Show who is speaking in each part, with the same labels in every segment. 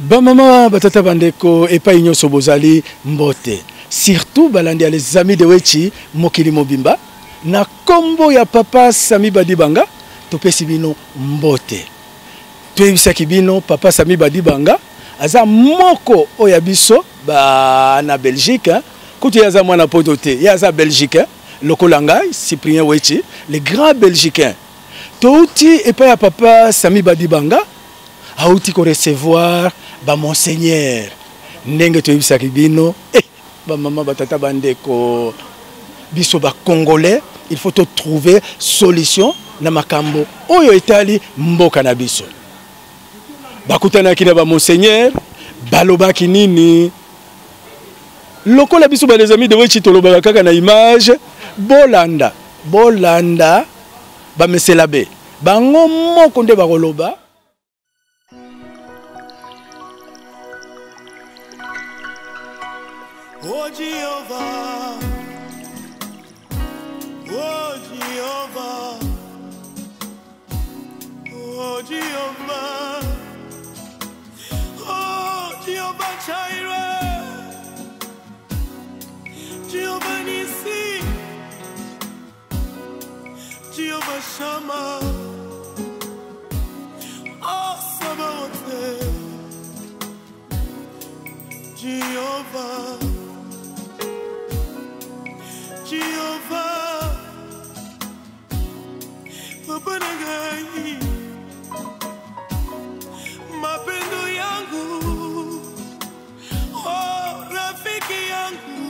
Speaker 1: Ba mama batata bandeko epa inyoso bozali mbote. Surtout balandi les amis de Wechi mokili mobimba na kombo ya papa Sami Badibanga topesi bino mbote. Toyebisaki bino papa Sami Badibanga aza moko oya biso ba na Belgique kuti yaza mwana poto te yaza Belgique lokola ngai Cyprien Wechi le grand belgicain. Touti epa ya papa Sami Badibanga auti ko recevoir ba monseigneur ndenge toyebisaki bino ba mama batata bandeko biso ba congolais il faut trouver solution na makambo oyo etali mboka na biso bakutana kina ba monseigneur balobaki nini lokola biso ba les amis de Wechi toloba kaka na image bolanda ba meselabe bango moko nde bakoloba.
Speaker 2: Oh Jehovah, oh Jehovah, oh Jehovah, oh Jehovah Jireh, Jehovah Nissi, Jehovah Shammah, oh Sabaoth, Jehovah. Jehovah, Papa Nagai, mapendo yangu, oh rafiki yangu,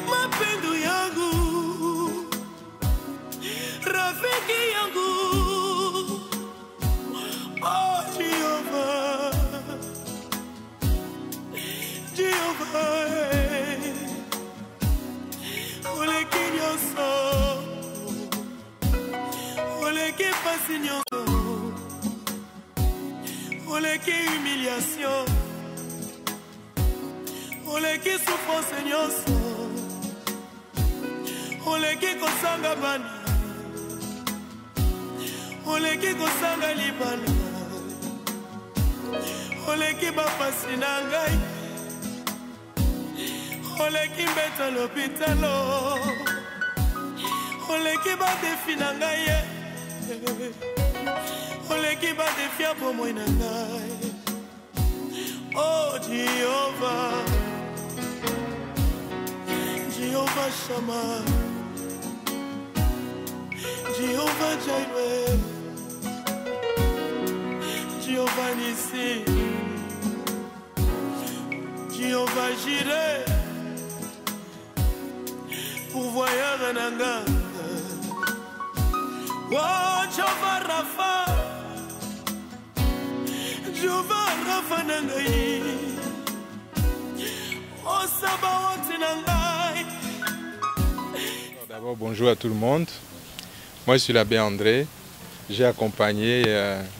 Speaker 2: mapendo yangu, rafiki yangu, oh Jehovah, Jehovah. Oleke pasi nyonso, oleke humiliation, oleke souffrance nyonso, oleke kosanga bana, oleke kosanga libala, oleke bapasi na ngai, oleke mbeta l'hôpitalo, oleke ba defi na ngai, oleke ba defi a bomoi na ngai. Oh Jehovah, Jehovah Shammah, Jehovah Jireh, Jehovah Nissi, Jehovah Jireh, pourvoyeur nanga. Oh Jehovah Rapha, Jehovah Rapha nangai, oh Sabaoth nangai.
Speaker 3: D'abord bonjour à tout le monde. Moi je suis l'abbé André. J'ai accompagné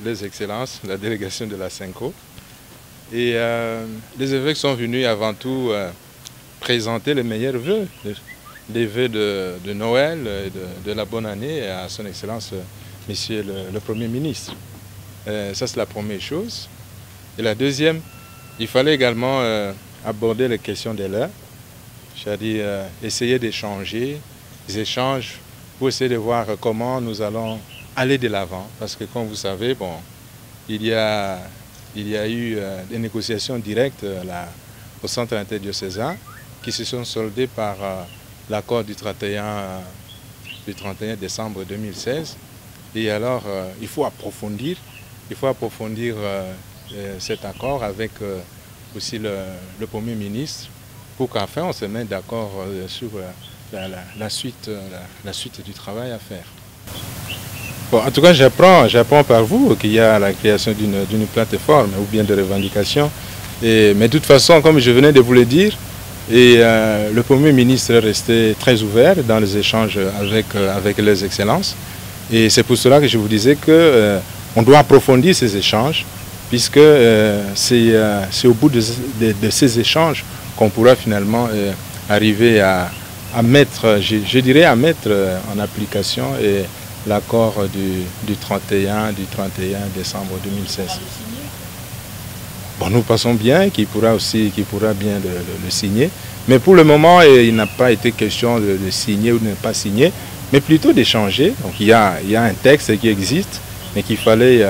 Speaker 3: les excellences, la délégation de la Cinco. Et les évêques sont venus avant tout présenter les meilleurs vœux. Les vœux de Noël et de la bonne année à son Excellence, Monsieur le Premier ministre. Ça, c'est la première chose. Et la deuxième, il fallait également aborder les questions de l'heure, c'est-à-dire essayer d'échanger, des échanges pour essayer de voir comment nous allons aller de l'avant. Parce que, comme vous savez, bon, il y a eu des négociations directes au centre interdiocésain qui se sont soldées par l'accord du 31 décembre 2016. Et alors, il faut approfondir cet accord avec aussi le Premier ministre pour qu'enfin on se mette d'accord sur la suite du travail à faire. Bon, en tout cas, j'apprends par vous qu'il y a la création d'une plateforme ou bien de revendications. Mais de toute façon, comme je venais de vous le dire, et le Premier ministre est resté très ouvert dans les échanges avec les excellences. Et c'est pour cela que je vous disais qu'on doit approfondir ces échanges, puisque c'est au bout de ces échanges qu'on pourra finalement arriver à mettre, je dirais, à mettre en application et l'accord du 31 décembre 2016. Bon, nous pensons bien qu'il pourra bien le signer. Mais pour le moment, il n'a pas été question de signer ou de ne pas signer, mais plutôt d'échanger. Donc il y a un texte qui existe, mais qu'il fallait,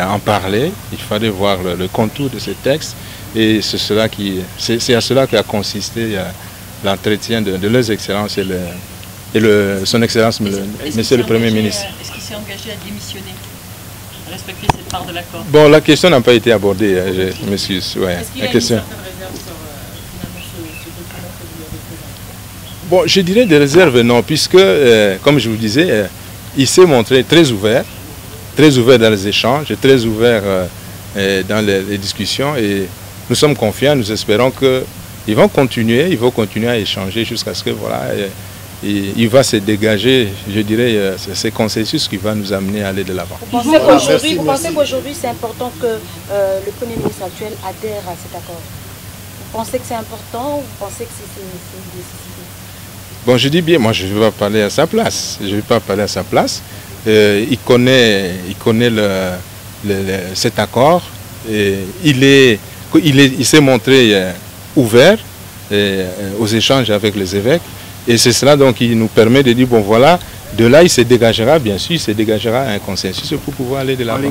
Speaker 3: en parler, il fallait voir le contour de ce texte. Et c'est à cela qu'a consisté l'entretien de leurs excellences et son excellence, monsieur le Premier ministre.
Speaker 4: Est-ce qu'il s'est engagé à démissionner, à respecter cette part de l'accord?
Speaker 3: Bon, la question n'a pas été abordée, je m'excuse. Ouais,
Speaker 4: est-ce qu'il y a une certaine réserve sur finalement ce document que vous lui avez présenté?
Speaker 3: Bon, je dirais des réserves, non, puisque, comme je vous disais, il s'est montré très ouvert dans les échanges, très ouvert dans les discussions, et nous sommes confiants, nous espérons qu'ils vont continuer à échanger jusqu'à ce que, voilà, il va se dégager, je dirais, ce consensus qui va nous amener à aller de l'avant.
Speaker 5: Vous pensez qu'aujourd'hui c'est important que le Premier ministre actuel adhère à cet accord? Vous pensez que c'est important ou vous pensez que c'est une nécessité?
Speaker 3: Bon, je dis bien, moi je ne vais pas parler à sa place. Il connaît cet accord. Et il s'est montré ouvert aux échanges avec les évêques. Et c'est cela donc qui nous permet de dire, bon voilà, de là il se dégagera, bien sûr, il se dégagera un consensus pour pouvoir aller de l'avant.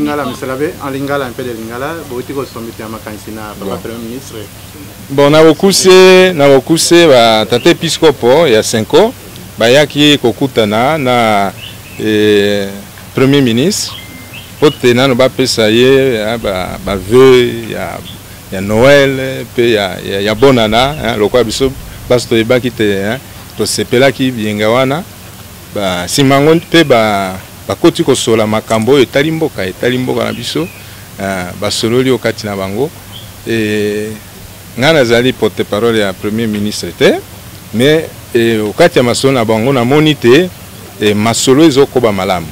Speaker 3: Bon, na okuse ba tate episkopo ya Senko bayaki kokutana na Premier ministre pote nano bapesa ye ba vœu ya Noël pe ya bonana lokwa biso baso toyebaki te tosepelaki biyenga wana ba simango pe bakoti kosola makambo oyo etali mboka na biso basololi okati na bango. Nga nazali porte-parole ya Premier ministre te, mais okati ya masolo na bango namoni te masolo ezokoba malamu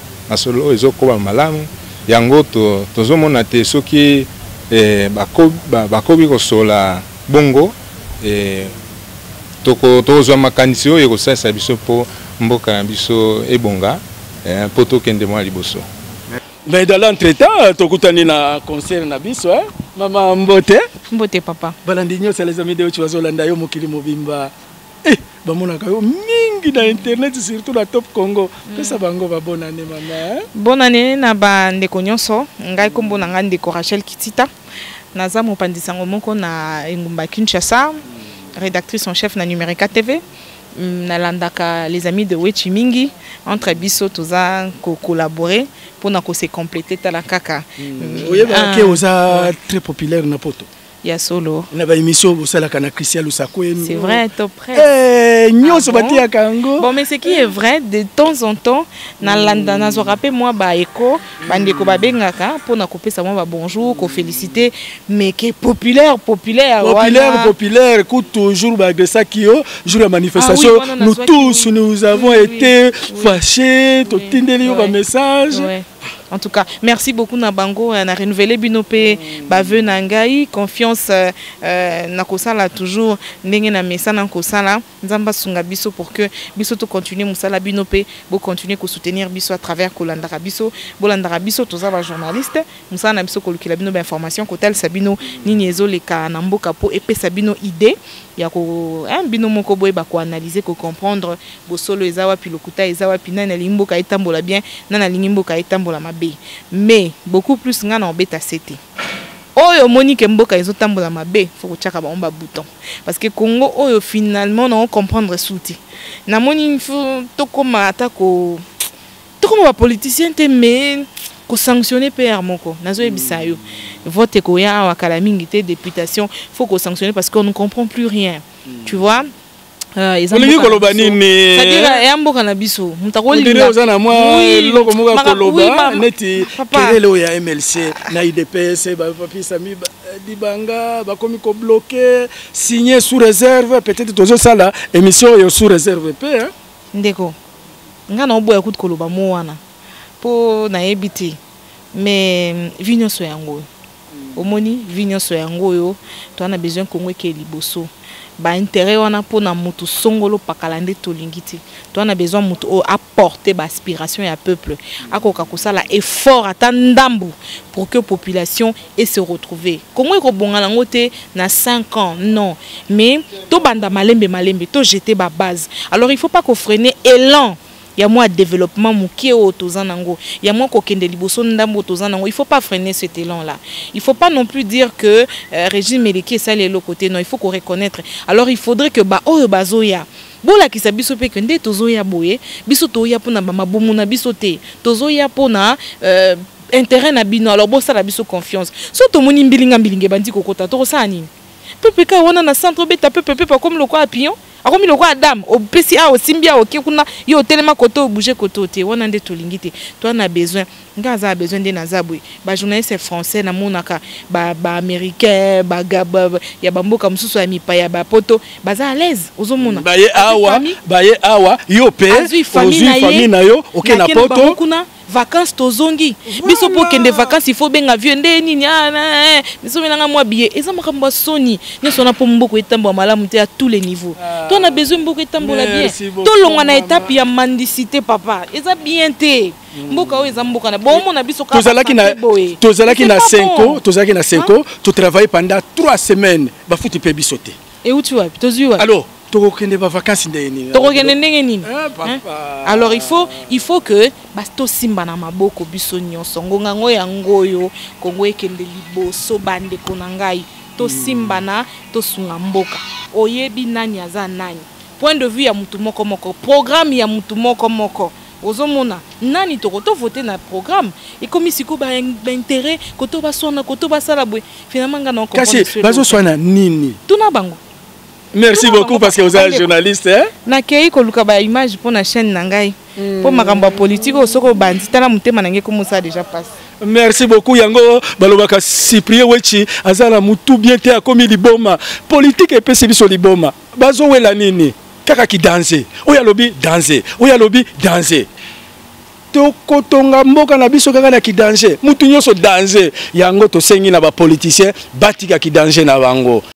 Speaker 3: yango tozomona te soki bakobi kosola bongo tokozwa makanisi oyo ekosalisa biso mpo mboka na biso ebonga mpo tokende mwa liboso.
Speaker 1: Mais dans l'entretemps, tokutani na concert na biso, Maman Mbote.
Speaker 6: Mbote papa.
Speaker 1: Balandinyo c'est les amis de Ochiwazolanda yo mokili mobimba. Bamona kayo mingi na internet surtout la Top Congo. Pesa bango ba bonne année maman.
Speaker 6: Bonne année na ba ndeko nyonso. Ngai kombo na nga ndeko Rachel Kitita. Naza mopandisango moko na Engumba Kinshasa, rédactrice en chef na Numérica TV. Nalandaka les amis de Wechi mingi entre biso toza collaborer pour na ko se compléter tala kaka.
Speaker 1: Oyeba ke oza très populaire na poto.
Speaker 6: Ya solo.
Speaker 1: Na ba émission bosala kana Christian Lusako.
Speaker 6: C'est vrai, top près.
Speaker 1: Nyonso batia kango.
Speaker 6: Bon mais ce qui est vrai de temps en temps na landa na zo rappel moi ba écho bandeko ba bengaka pour na kopesa moi ba bonjour, ko féliciter mais qui est populaire
Speaker 1: coup toujours ba de ça qui yo jour la manifestation nous tous nous avons été fâchés to tindeli ba message.
Speaker 6: En tout cas, merci beaucoup Nabango. On a renouvelé Binopé, Bave Nangai, confiance Nakosala toujours. N'engé na messa Nakosala, Nzamba Sunga Biso pour que Biso to continue Moussala Binopé, bo continuer ko soutenir Biso à travers Kolandara Biso, Bolandara Biso, toza ba journaliste, Moussa na Biso kolukila bino ba information kotel Sabino Niniezo le ka Namboka po epé Sabino idée. Ya ko bino moko boye ba ko analyser ko comprendre bo solo ezawa pilokuta ezawa pinana limboka etambola bien nana limboka etambola mabe mais beaucoup plus nga na obeta sete oyo monique mboka ezotambola mabe faut kochaka ba omba bouton parce que Congo oyo finalement on comprendre souti na moni faut to koma atako to koma ba politicien te mais ko sanctionner PR moko nazo ebisa yo vote ko ya wakala mingi te députation faut ko sanctionner parce qu'on ne comprend plus rien tu vois
Speaker 1: c'est-à-dire yamboka na biso mutakolinga ozana mwa loko moka koloba neti kelelo ya MLC na IDPS ba papi Sami Dibanga ba komi ko bloquer signer sous réserve peut-être tozo sala émission yo sous réserve pe
Speaker 6: ndeko ngana oboya kuti koloba mo wana po na ebiti mais vinyo so yango omoni vinyo so yango yo to ana besoin Congo ke liboso ba intérêt wana pona mutu songolo pakalande tolingiti. Toi on a besoin mutu apporter ba aspiration ya peuple. Akoka kosala effort atandambu pour que population et se retrouver. Comment ko bongala ngote na 5 ans non, mais to banda malembe to jeter ba base. Alors il faut pas qu'on freine élan. Il y a moins de développement mouké au tozanango. Il y a moins qu'aucun de liboso ndambo tozanango. Il faut pas freiner cet élan-là. Il faut pas non plus dire que régime médical ça les l'autre côté. Non, il faut qu'on reconnaître. Alors il faudrait que ba oh bazoya. Bola ki sa biso pe kende tozoya boye. Biso toya pona ba mabomu na biso te. Tozoya pona intérêt na bino. Alors bo ça la biso confiance. So to moni mbilinga bandi kokota to sa nini. Pepe ka wana na centre beta pepe pas comme le quoi pion. Akomi le roi Adam au PCA au Simbia au Kekuna yo telema koto bouger koto te wana nde tolingite toi on a besoin ngaza a besoin de nazabwe ba journaliste français na monaka ba américain ba ya bamboka mususu ya mipaya ba poto baza à l'aise ozomona baye
Speaker 1: awa yo pe ozui famille na yo OK na poto
Speaker 6: vacances tozongi biso po kende vacances il faut benga vieux nde nini biso menanga mwa billet eza makambo soni nyeso na po mboko etambo malamu te à tous les niveaux toi on a besoin mboko etambo la bien to longwa na étape ya mendicité papa eza bien te mboka o eza mboka na bon na biso ka
Speaker 1: tozalaki na 5 ans tu travailles pendant 3 semaines ba futi pe biso te
Speaker 6: et où tu vas tozu wa
Speaker 1: alors tokokende ba vacances ndeni
Speaker 6: tokokende ndenge nini alors il faut que basto simba na maboko biso nyonso ngonga ngo ya ngoyo kongo ekende liboso bande konangai to simba na to sunga mboka oyebi nani aza nani point de vue ya mutu moko programme ya mutu moko ozomona nani to voter na programme et comme siko ba intérêt koto ba sona koto ba sala bwe finalement ngana ko
Speaker 1: kasi bazo sona nini
Speaker 6: tuna bango.
Speaker 1: Merci beaucoup parce que vous êtes journaliste hein.
Speaker 6: Nakei ko luka ba image pour na chaîne nangai. Pour makambo politique osoko bandi tala mutema nange comme ça déjà passe.
Speaker 1: Merci beaucoup yango balobaka Cyprien Wechi azala mutu bien te akomi liboma politique et pesi biso liboma bazo wela nini kaka ki danser oya lobi danser to kotonga mboka na biso kaka na ki danger mutu nyoso danger yango to sengi na ba politicien batika ki danger na bango.